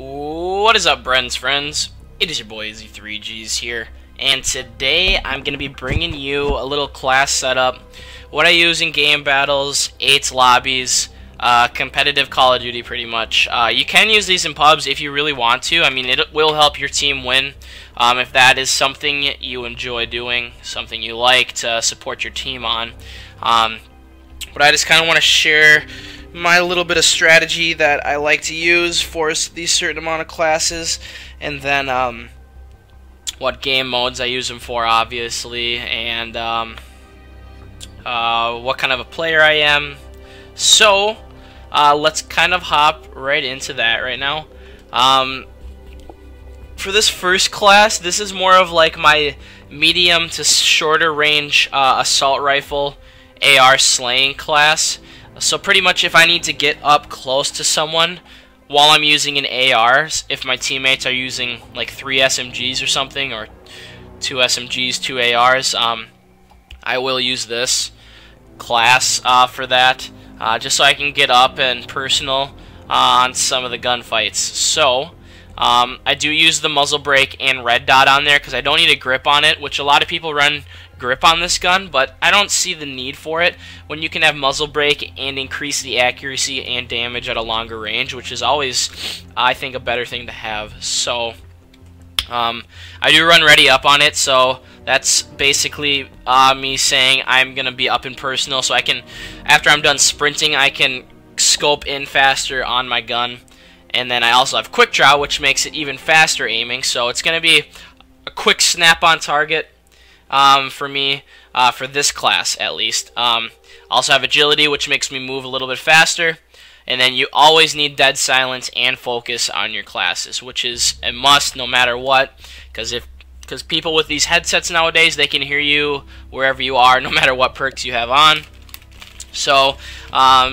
What is up, Bren's friends? It is your boy Izzy3Gs here, and today I'm going to be bringing you a little class setup, what I use in game battles, 8's lobbies, competitive Call of Duty pretty much. You can use these in pubs if you really want to. I mean, it will help your team win if that is something you enjoy doing, something you like to support your team on. But I just kind of want to share my little bit of strategy that I like to use for these certain amount of classes, and then what game modes I use them for, obviously, and what kind of a player I am. So let's kind of hop right into that right now. For this first class, this is more of like my medium to shorter range assault rifle AR slaying class. So pretty much if I need to get up close to someone while I'm using an AR, if my teammates are using like 3 SMGs or something, or 2 SMGs, 2 ARs, I will use this class for that, just so I can get up and personal on some of the gunfights. So I do use the muzzle brake and red dot on there because I don't need a grip on it, which a lot of people run grip on this gun, but I don't see the need for it when you can have muzzle brake and increase the accuracy and damage at a longer range, which is always, I think, a better thing to have. So I do run ready up on it, so that's basically me saying I'm gonna be up in personal, so I can, after I'm done sprinting, I can scope in faster on my gun. And then I also have quick draw, which makes it even faster aiming, so it's gonna be a quick snap on target for me, for this class at least. Also have agility, which makes me move a little bit faster, and then you always need dead silence and focus on your classes, which is a must no matter what, because people with these headsets nowadays, they can hear you wherever you are, no matter what perks you have on. So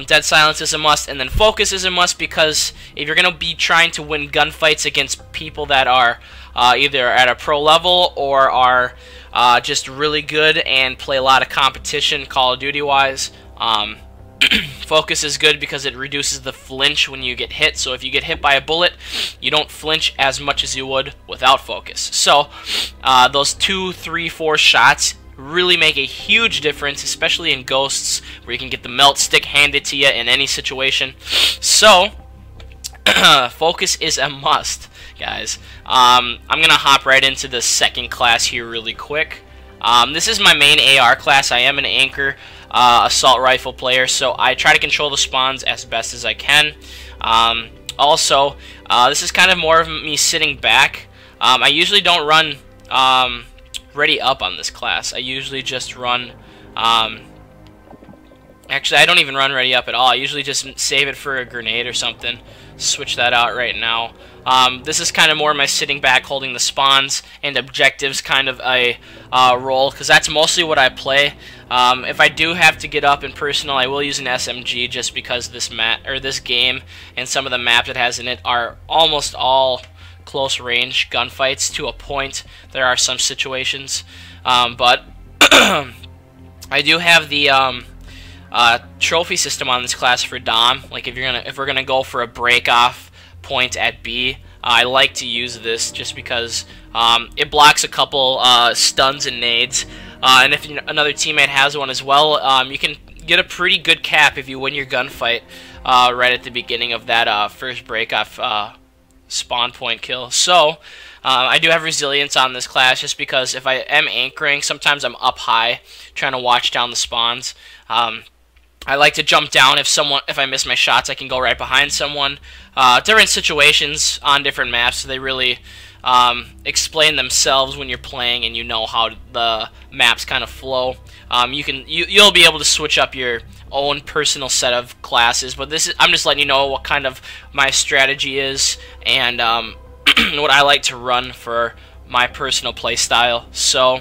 dead silence is a must, and then focus is a must, because if you're going to be trying to win gunfights against people that are either at a pro level or are just really good and play a lot of competition Call of Duty wise, focus is good because it reduces the flinch when you get hit. So if you get hit by a bullet, you don't flinch as much as you would without focus. So those 2, 3, 4 shots really make a huge difference, especially in Ghosts, where you can get the melt stick handed to you in any situation. So focus is a must, guys. I'm gonna hop right into the second class here really quick. This is my main AR class. I am an anchor assault rifle player, so I try to control the spawns as best as I can. Also, this is kind of more of me sitting back. I usually don't run ready up on this class. I usually just run actually, I don't even run ready up at all. I usually just save it for a grenade or something. Switch that out right now. This is kind of more my sitting back, holding the spawns and objectives kind of a role, because that's mostly what I play. If I do have to get up in personal, I will use an SMG, just because this game and some of the maps it has in it are almost all close range gunfights to a point. There are some situations, but I do have the trophy system on this class for Dom. Like if we're gonna go for a break off point at B, I like to use this just because it blocks a couple stuns and nades, and if another teammate has one as well, you can get a pretty good cap if you win your gunfight right at the beginning of that first break off spawn point kill. So I do have resilience on this class, just because if I am anchoring, sometimes I'm up high trying to watch down the spawns. I like to jump down if I miss my shots. I can go right behind someone. Different situations on different maps, so they really explain themselves when you're playing and you know how the maps kind of flow. You'll be able to switch up your own personal set of classes, but I'm just letting you know what kind of my strategy is and what I like to run for my personal play style. So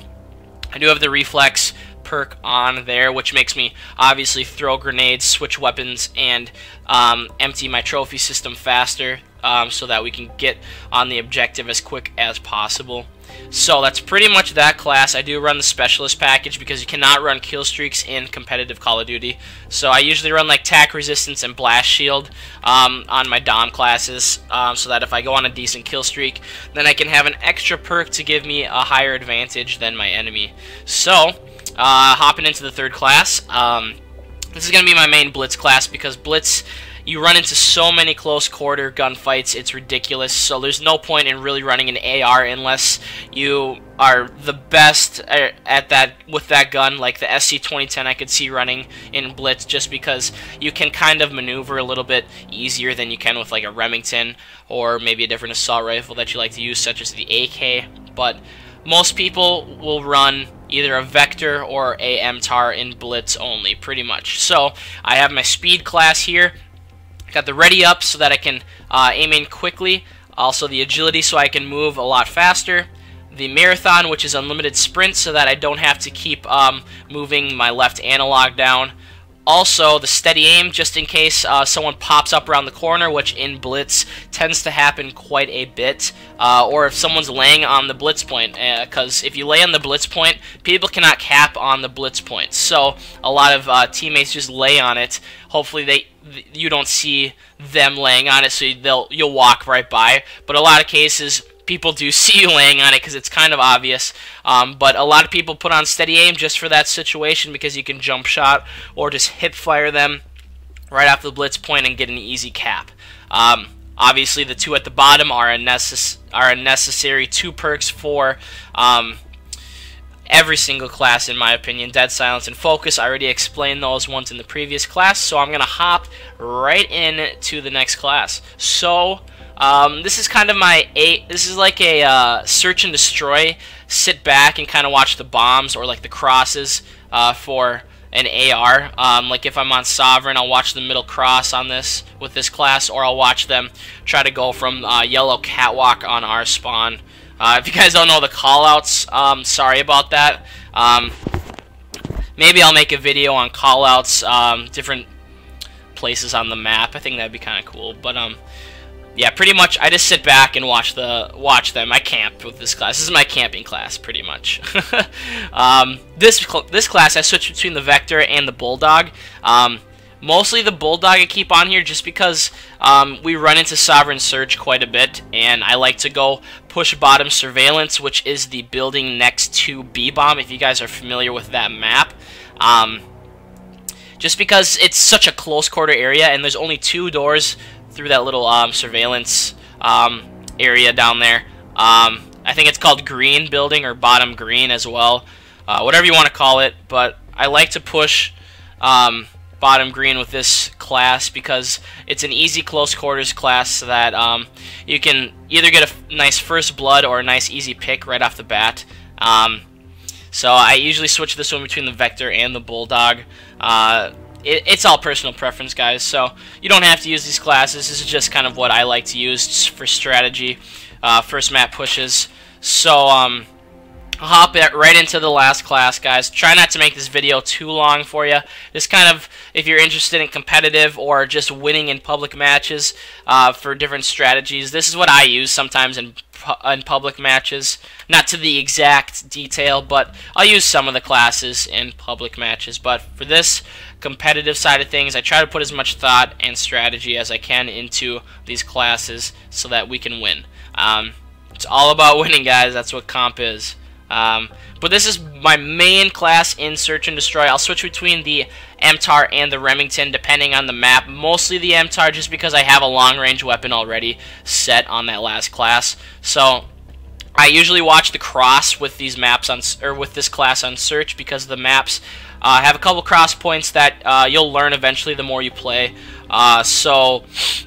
I do have the reflex perk on there, which makes me obviously throw grenades, switch weapons, and empty my trophy system faster, so that we can get on the objective as quick as possible. So that's pretty much that class. I do run the Specialist package because you cannot run kill streaks in competitive Call of Duty. So I usually run like Tac Resistance and Blast Shield on my Dom classes, so that if I go on a decent kill streak, then I can have an extra perk to give me a higher advantage than my enemy. So, hopping into the third class, this is going to be my main Blitz class because Blitz, you run into so many close quarter gunfights, it's ridiculous. So there's no point in really running an AR unless you are the best at that with that gun. Like the SC-2010 I could see running in Blitz just because you can kind of maneuver a little bit easier than you can with like a Remington or maybe a different assault rifle that you like to use, such as the AK. But most people will run either a Vector or a MTAR in Blitz only, pretty much. So I have my speed class here. Got the ready up so that I can aim in quickly. Also the agility so I can move a lot faster. The marathon, which is unlimited sprint so that I don't have to keep moving my left analog down. Also the steady aim just in case someone pops up around the corner, which in Blitz tends to happen quite a bit. Or if someone's laying on the Blitz point, because if you lay on the Blitz point, people cannot cap on the Blitz point. So a lot of teammates just lay on it. Hopefully you don't see them laying on it, so you'll walk right by. But a lot of cases, people do see you laying on it because it's kind of obvious. But a lot of people put on steady aim just for that situation because you can jump shot or just hip fire them right off the Blitz point and get an easy cap. Obviously, the two at the bottom are a necessary 2 perks for every single class, in my opinion. Dead Silence and Focus, I already explained those ones in the previous class, so I'm going to hop right into the next class. So, this is kind of this is like a search and destroy, sit back and kind of watch the bombs or like the crosses for an AR. Like if I'm on Sovereign, I'll watch the middle cross on this with this class, or I'll watch them try to go from yellow catwalk on our spawn. If you guys don't know the callouts, sorry about that. Maybe I'll make a video on callouts, different places on the map. I think that'd be kind of cool. But yeah, pretty much I just sit back and watch them. I camp with this class. This is my camping class, pretty much. This class I switch between the Vector and the Bulldog. Mostly the Bulldog I keep on here just because we run into Sovereign Surge quite a bit, and I like to go push bottom surveillance, which is the building next to B-Bomb, if you guys are familiar with that map. Just because it's such a close quarter area, and there's only 2 doors through that little surveillance area down there. I think it's called Green Building or Bottom Green as well, whatever you want to call it, but I like to push Bottom Green with this class because it's an easy close quarters class so that you can either get a nice first blood or a nice easy pick right off the bat. So I usually switch this one between the Vector and the Bulldog. It's all personal preference, guys, so you don't have to use these classes. This is just kind of what I like to use for strategy, first map pushes. So I'll hop right into the last class, guys. Try not to make this video too long for you. Just kind of, if you're interested in competitive or just winning in public matches for different strategies, this is what I use sometimes in public matches. Not to the exact detail, but I'll use some of the classes in public matches. But for this competitive side of things, I try to put as much thought and strategy as I can into these classes so that we can win. It's all about winning, guys. That's what comp is. But this is my main class in Search and Destroy. I'll switch between the MTAR and the Remington depending on the map. Mostly the MTAR just because I have a long-range weapon already set on that last class. So I usually watch the cross with these maps with this class on Search because the maps have a couple cross points that you'll learn eventually the more you play. So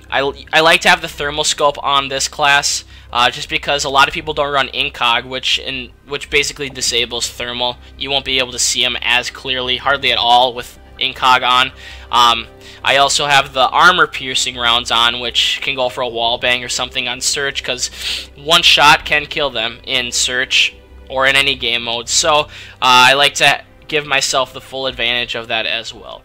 I like to have the thermal scope on this class. Just because a lot of people don't run incog, which basically disables thermal. You won't be able to see them as clearly, hardly at all, with incog on. I also have the armor-piercing rounds on, which can go for a wall bang or something on Search, because one shot can kill them in Search or in any game mode. So I like to give myself the full advantage of that as well.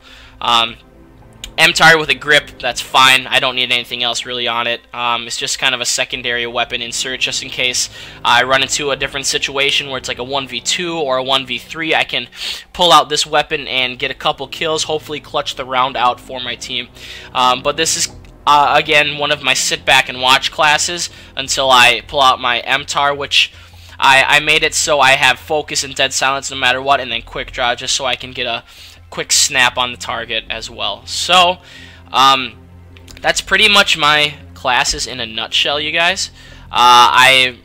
MTAR with a grip, that's fine. I don't need anything else really on it. It's just kind of a secondary weapon insert just in case I run into a different situation where it's like a 1v2 or a 1v3. I can pull out this weapon and get a couple kills, hopefully clutch the round out for my team. But this is, again, one of my sit back and watch classes until I pull out my MTAR, which I made it so I have focus and dead silence no matter what, and then quick draw just so I can get a quick snap on the target as well. So that's pretty much my classes in a nutshell, you guys. I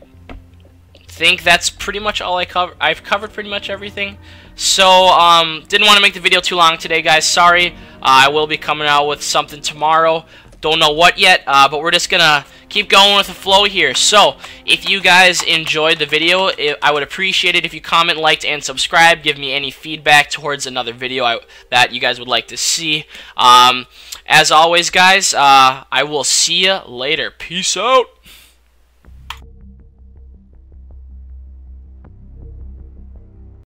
think that's pretty much all I've covered pretty much everything. So didn't want to make the video too long today, guys. Sorry. I will be coming out with something tomorrow. Don't know what yet, but we're just gonna keep going with the flow here. So, if you guys enjoyed the video, I would appreciate it if you comment, liked, and subscribe. Give me any feedback towards another video that you guys would like to see. As always, guys, I will see you later. Peace out.